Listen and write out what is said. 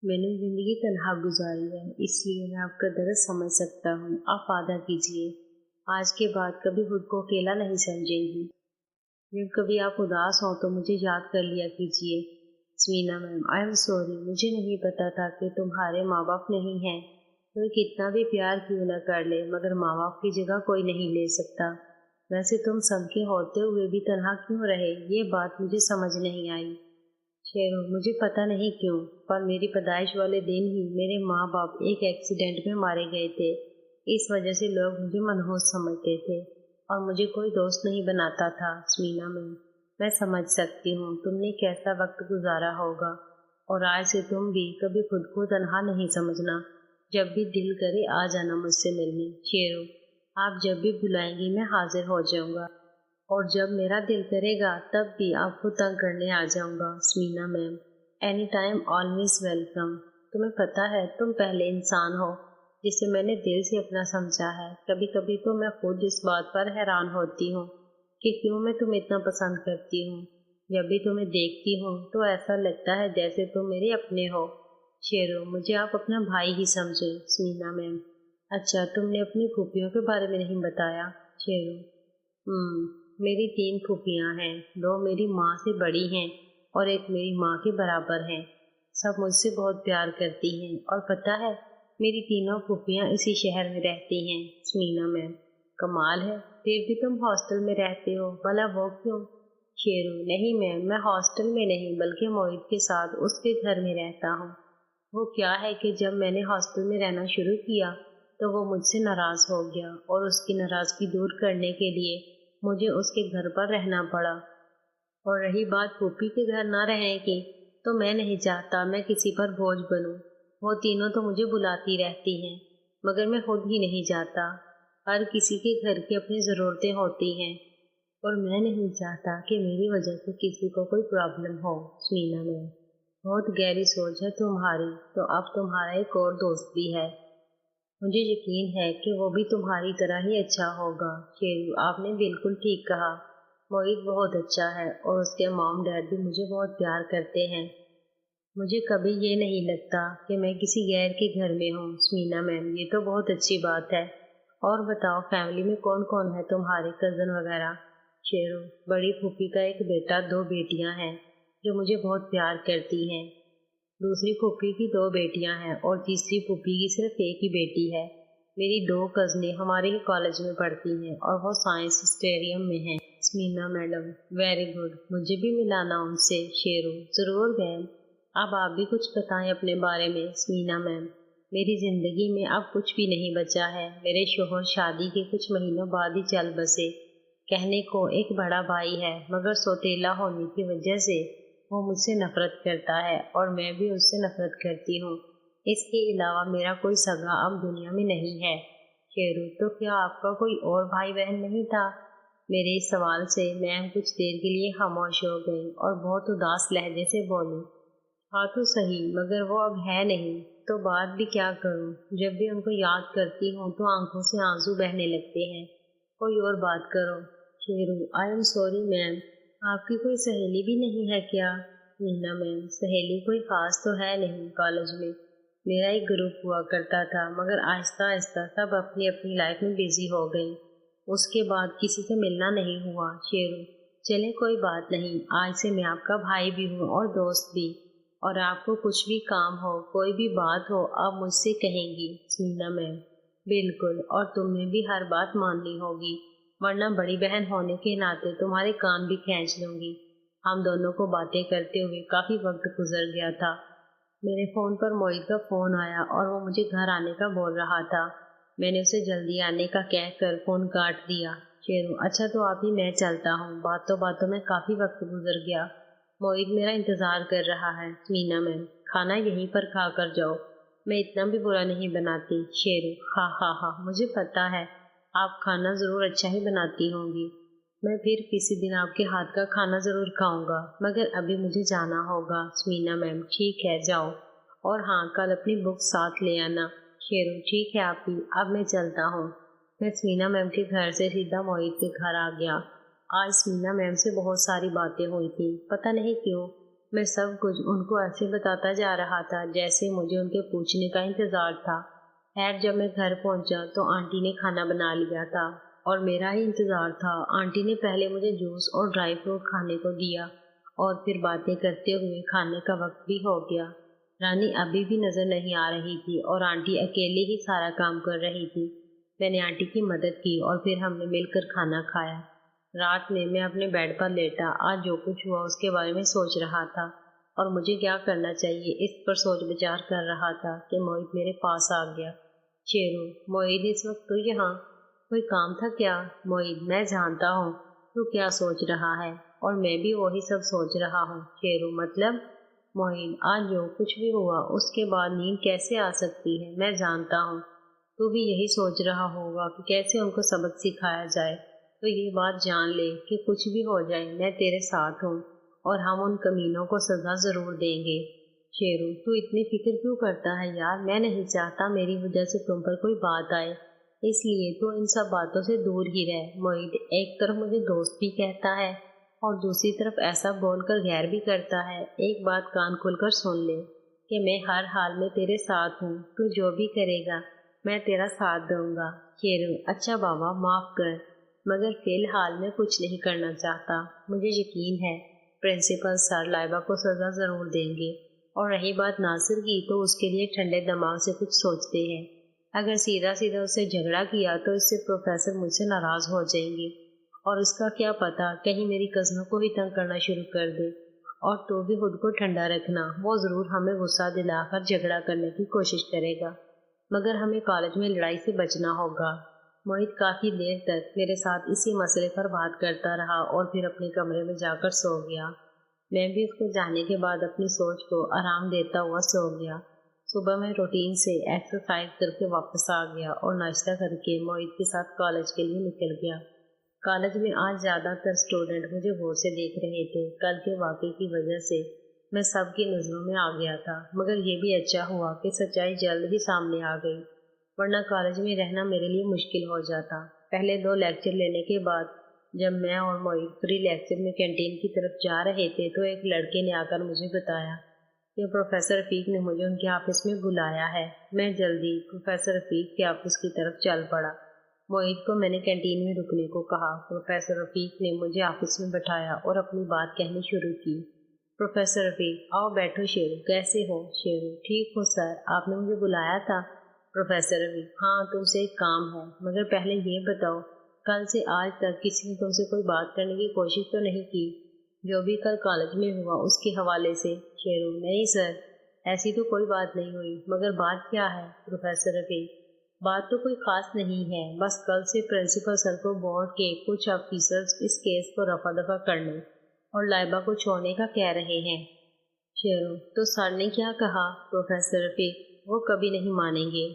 میں نے زندگی تنہا گزاری ہے، اس لیے میں آپ کا درد سمجھ سکتا ہوں۔ آپ وعدہ کیجیے آج کے بعد کبھی خود کو اکیلا نہیں سمجھیں گی۔ جب کبھی آپ اداس ہوں تو مجھے یاد کر لیا کیجیے۔ سمینا میم، آئی ایم سوری، مجھے نہیں پتا تھا کہ تمہارے ماں باپ نہیں ہیں۔ کوئی کتنا بھی پیار کیوں نہ کر لے مگر ماں باپ کی جگہ کوئی نہیں لے سکتا۔ ویسے تم سب کے ہوتے ہوئے بھی تنہا کیوں رہے، یہ بات مجھے سمجھ نہیں آئی۔ شیرو، مجھے پتہ نہیں کیوں پر میری پیدائش والے دن ہی میرے ماں باپ ایک ایکسیڈنٹ میں مارے گئے تھے۔ اس وجہ سے لوگ مجھے منحوس سمجھتے تھے اور مجھے کوئی دوست نہیں بناتا تھا۔ سمینا میں سمجھ سکتی ہوں تم نے کیسا وقت گزارا ہوگا، اور آج سے تم بھی کبھی خود کو تنہا نہیں سمجھنا۔ جب بھی دل کرے آ جانا مجھ سے ملنے۔ شیرو، آپ جب بھی بلائیں گی میں حاضر ہو جاؤں گا، اور جب میرا دل کرے گا تب بھی آپ کو تنگ کرنے آ جاؤں گا۔ سمینا میم، اینی ٹائم آلویز ویلکم۔ تمہیں پتہ ہے تم پہلے انسان ہو جسے میں نے دل سے اپنا سمجھا ہے۔ کبھی کبھی تو میں خود اس بات پر حیران ہوتی ہوں کہ کیوں میں تمہیں اتنا پسند کرتی ہوں۔ جب بھی تمہیں دیکھتی ہوں تو ایسا لگتا ہے جیسے تم میرے اپنے ہو۔ شیرو، مجھے آپ اپنا بھائی ہی سمجھیں۔ سمینا میم، اچھا تم نے اپنی پھوپھیوں کے بارے میں نہیں بتایا۔ شیرو، میری 3 پھوپھیاں ہیں، 2 میری ماں سے بڑی ہیں اور ایک میری ماں کے برابر ہیں۔ سب مجھ سے بہت پیار کرتی ہیں، اور پتہ ہے میری تینوں پھوپھیاں اسی شہر میں رہتی ہیں۔ سمینا میم، کمال ہے، پھر بھی تم ہاسٹل میں رہتے ہو، بھلا وہ کیوں؟ شیرو، نہیں میم، میں ہاسٹل میں نہیں بلکہ موہت کے ساتھ اس کے گھر میں رہتا ہوں۔ وہ کیا ہے کہ جب میں نے ہاسٹل میں رہنا شروع کیا تو وہ مجھ سے ناراض ہو گیا، اور اس کی ناراضگی دور کرنے کے لیے مجھے اس کے گھر پر رہنا پڑا۔ اور رہی بات پھوپھی کے گھر نہ رہنے کی، تو میں نہیں چاہتا میں کسی پر بوجھ بنوں۔ وہ تینوں تو مجھے بلاتی رہتی ہیں مگر میں خود ہی نہیں جاتا۔ ہر کسی کے گھر کی اپنی ضرورتیں ہوتی ہیں، اور میں نہیں چاہتا کہ میری وجہ سے کسی کو کوئی پرابلم ہو۔ سمینا میں، بہت گہری سوچ ہے تمہاری، تو اب تمہارا ایک اور دوست بھی ہے، مجھے یقین ہے کہ وہ بھی تمہاری طرح ہی اچھا ہوگا۔ شیرو، آپ نے بالکل ٹھیک کہا، موہت بہت اچھا ہے اور اس کے مام ڈیڈ بھی مجھے بہت پیار کرتے ہیں۔ مجھے کبھی یہ نہیں لگتا کہ میں کسی غیر کے گھر میں ہوں۔ سمینا میم، یہ تو بہت اچھی بات ہے۔ اور بتاؤ فیملی میں کون کون ہے تمہارے کزن وغیرہ؟ شیرو، بڑی پھوپھی کا ایک بیٹا، 2 بیٹیاں ہیں جو مجھے بہت پیار کرتی ہیں۔ دوسری پھوپھی کی 2 بیٹیاں ہیں اور تیسری پھوپھی کی صرف ایک ہی بیٹی ہے۔ میری 2 کزنیں ہمارے ہی کالج میں پڑھتی ہیں اور وہ سائنس اسٹیڈیم میں ہیں۔ سمینا میڈم، ویری گڈ، مجھے بھی ملانا ان سے۔ شیرو، ضرور میم، اب آپ بھی کچھ بتائیں اپنے بارے میں۔ سمینا میم، میری زندگی میں اب کچھ بھی نہیں بچا ہے۔ میرے شوہر شادی کے کچھ مہینوں بعد ہی چل بسے۔ کہنے کو ایک بڑا بھائی ہے مگر سوتیلا ہونے کی وجہ سے وہ مجھ سے نفرت کرتا ہے، اور میں بھی اس سے نفرت کرتی ہوں۔ اس کے علاوہ میرا کوئی سگا اب دنیا میں نہیں ہے۔ شیرو، تو کیا آپ کا کوئی اور بھائی بہن نہیں تھا؟ میرے اس سوال سے میم کچھ دیر کے لیے خاموش ہو گئی اور بہت اداس لہجے سے بولی، ہاں تو صحیح مگر وہ اب ہے نہیں، تو بات بھی کیا کروں، جب بھی ان کو یاد کرتی ہوں تو آنکھوں سے آنسو بہنے لگتے ہیں۔ کوئی اور بات کرو۔ شیرو، آئی ایم سوری میم، آپ کی کوئی سہیلی بھی نہیں ہے کیا؟ مینا میم، سہیلی کوئی خاص تو ہے نہیں، کالج میں میرا ایک گروپ ہوا کرتا تھا مگر آہستہ آہستہ سب اپنی اپنی لائف میں بزی ہو گئی، اس کے بعد کسی سے ملنا نہیں ہوا۔ شیرو، چلے کوئی بات نہیں، آج سے میں آپ کا بھائی بھی ہوں اور دوست بھی، اور آپ کو کچھ بھی کام ہو، کوئی بھی بات ہو، آپ مجھ سے کہیں گی۔ مینا میم، بالکل، اور تم نے بھی ہر بات ماننی ہوگی ورنہ بڑی بہن ہونے کے ناطے تمہارے کان بھی کھینچ لوں گی۔ ہم دونوں کو باتیں کرتے ہوئے کافی وقت گزر گیا تھا۔ میرے فون پر موہت کا فون آیا اور وہ مجھے گھر آنے کا بول رہا تھا۔ میں نے اسے جلدی آنے کا کہہ کر فون کاٹ دیا۔ شیرو، اچھا تو آپ ہی، میں چلتا ہوں، باتوں میں کافی وقت گزر گیا، موہت میرا انتظار کر رہا ہے۔ مینا میم، کھانا یہیں پر کھا کر جاؤ، میں اتنا بھی برا نہیں بناتی۔ شیرو، ہاں، مجھے پتا ہے آپ کھانا ضرور اچھا ہی بناتی ہوں گی، میں پھر کسی دن آپ کے ہاتھ کا کھانا ضرور کھاؤں گا، مگر ابھی مجھے جانا ہوگا۔ مینا میم، ٹھیک ہے جاؤ، اور ہاں کل اپنی بک ساتھ لے آنا۔ شیرو، ٹھیک ہے آپ ہی، اب میں چلتا ہوں۔ میں سمینا میم کے گھر سے سیدھا موہت کے گھر آ گیا۔ آج سمینا میم سے بہت ساری باتیں ہوئی تھیں، پتہ نہیں کیوں میں سب کچھ ان کو ایسے بتاتا جا رہا تھا جیسے مجھے ان کے پوچھنے کا انتظار تھا۔ خیر جب میں گھر پہنچا تو آنٹی نے کھانا بنا لیا تھا اور میرا ہی انتظار تھا۔ آنٹی نے پہلے مجھے جوس اور ڈرائی فروٹ کھانے کو دیا اور پھر باتیں کرتے ہوئے کھانے کا وقت بھی ہو گیا۔ رانی ابھی بھی نظر نہیں آ رہی تھی اور آنٹی اکیلے ہی سارا کام کر رہی تھی۔ میں نے آنٹی کی مدد کی اور پھر ہم نے مل کر کھانا کھایا۔ رات میں اپنے بیڈ پر لیٹا آج جو کچھ ہوا اس کے بارے میں سوچ رہا تھا اور مجھے کیا کرنا چاہیے اس پر سوچ بچار کر رہا تھا کہ موہت میرے پاس آ گیا۔ شیرو، موہت اس وقت تو یہاں کوئی کام تھا کیا؟ موہت، میں جانتا ہوں تو کیا سوچ رہا ہے اور میں بھی وہی سب سوچ رہا ہوں۔ شیرو، مطلب؟ موہت، آج جو کچھ بھی ہوا اس کے بعد نیند کیسے آ سکتی ہے؟ میں جانتا ہوں تو بھی یہی سوچ رہا ہوگا کہ کیسے ان کو سبق سکھایا جائے، تو یہ بات جان لے کہ کچھ بھی ہو جائے میں تیرے ساتھ ہوں اور ہم ان کمینوں کو سزا ضرور دیں گے۔ شیرو، تو اتنی فکر کیوں کرتا ہے یار؟ میں نہیں چاہتا میری وجہ سے تم پر کوئی بات آئے، اس لیے تو ان سب باتوں سے دور ہی رہ۔ موہت ایک طرف مجھے دوست بھی کہتا ہے اور دوسری طرف ایسا بول کر غیر بھی کرتا ہے۔ ایک بات کان کھول کر سن لے کہ میں ہر حال میں تیرے ساتھ ہوں، تو جو بھی کرے گا میں تیرا ساتھ دوں گا۔ شیرو، اچھا بابا معاف کر، مگر فی الحال میں کچھ نہیں کرنا چاہتا۔ مجھے یقین ہے پرنسپل سر لائبہ کو سزا ضرور دیں گے، اور رہی بات ناصر کی تو اس کے لیے ٹھنڈے دماغ سے کچھ سوچتے ہیں۔ اگر سیدھا سیدھا اس سے جھگڑا کیا تو اس سے پروفیسر مجھ سے ناراض ہو جائیں گے اور اس کا کیا پتہ کہیں میری کزنوں کو بھی تنگ کرنا شروع کر دے۔ اور تو بھی خود کو ٹھنڈا رکھنا، وہ ضرور ہمیں غصہ دلا کر جھگڑا کرنے کی کوشش کرے گا، مگر ہمیں کالج میں لڑائی سے بچنا ہوگا۔ موہت کافی دیر تک میرے ساتھ اسی مسئلے پر بات کرتا رہا اور پھر اپنے کمرے میں جا کر سو گیا۔ میں بھی اس کے جانے کے بعد اپنی سوچ کو آرام دیتا ہوا سو گیا۔ صبح میں روٹین سے ایکسرسائز کر کے واپس آ گیا اور ناشتہ کر کے موہت کے ساتھ کالج کے لیے نکل گیا۔ کالج میں آج زیادہ تر اسٹوڈنٹ مجھے غور سے دیکھ رہے تھے۔ کل کے واقعے کی وجہ سے میں سب کی نظروں میں آ گیا تھا، مگر یہ بھی اچھا ہوا کہ سچائی جلد ہی سامنے آ گئی، ورنہ کالج میں رہنا میرے لیے مشکل ہو جاتا۔ پہلے 2 لیکچر لینے کے بعد جب میں اور موہت فری لیکچر میں کینٹین کی طرف جا رہے تھے تو ایک لڑکے نے آ کر مجھے بتایا کہ پروفیسر رفیق نے مجھے ان کے آفس میں بلایا ہے۔ میں جلدی پروفیسر رفیق کے آفس کی طرف چل پڑا۔ موہت کو میں نے کینٹین میں رکنے کو کہا۔ پروفیسر رفیق نے مجھے آفس میں بٹھایا اور اپنی بات کہنی شروع کی۔ پروفیسر رفیق، آؤ بیٹھو۔ شیرو، کیسے ہو؟ شیرو، ٹھیک ہو سر، آپ نے مجھے بلایا تھا؟ پروفیسر رفیق، ہاں تم سے ایک کام ہے، مگر پہلے یہ بتاؤ کل سے آج تک کسی نے تم سے کوئی بات کرنے کی کوشش تو نہیں کی جو بھی کل کالج میں ہوا اس کے حوالے سے؟ شیرو، نہیں سر، ایسی تو کوئی بات نہیں ہوئی، مگر بات کیا ہے؟ پروفیسر رفیق، بات تو کوئی خاص نہیں ہے، بس کل سے پرنسپل سر کو بورڈ کے کچھ آفیسرز اس کیس کو رفع دفع کرنے اور لائبہ کو چھوڑنے کا کہہ رہے ہیں۔ شیرو، تو سر نے کیا کہا؟ پروفیسر رفیق، وہ کبھی نہیں مانیں گے۔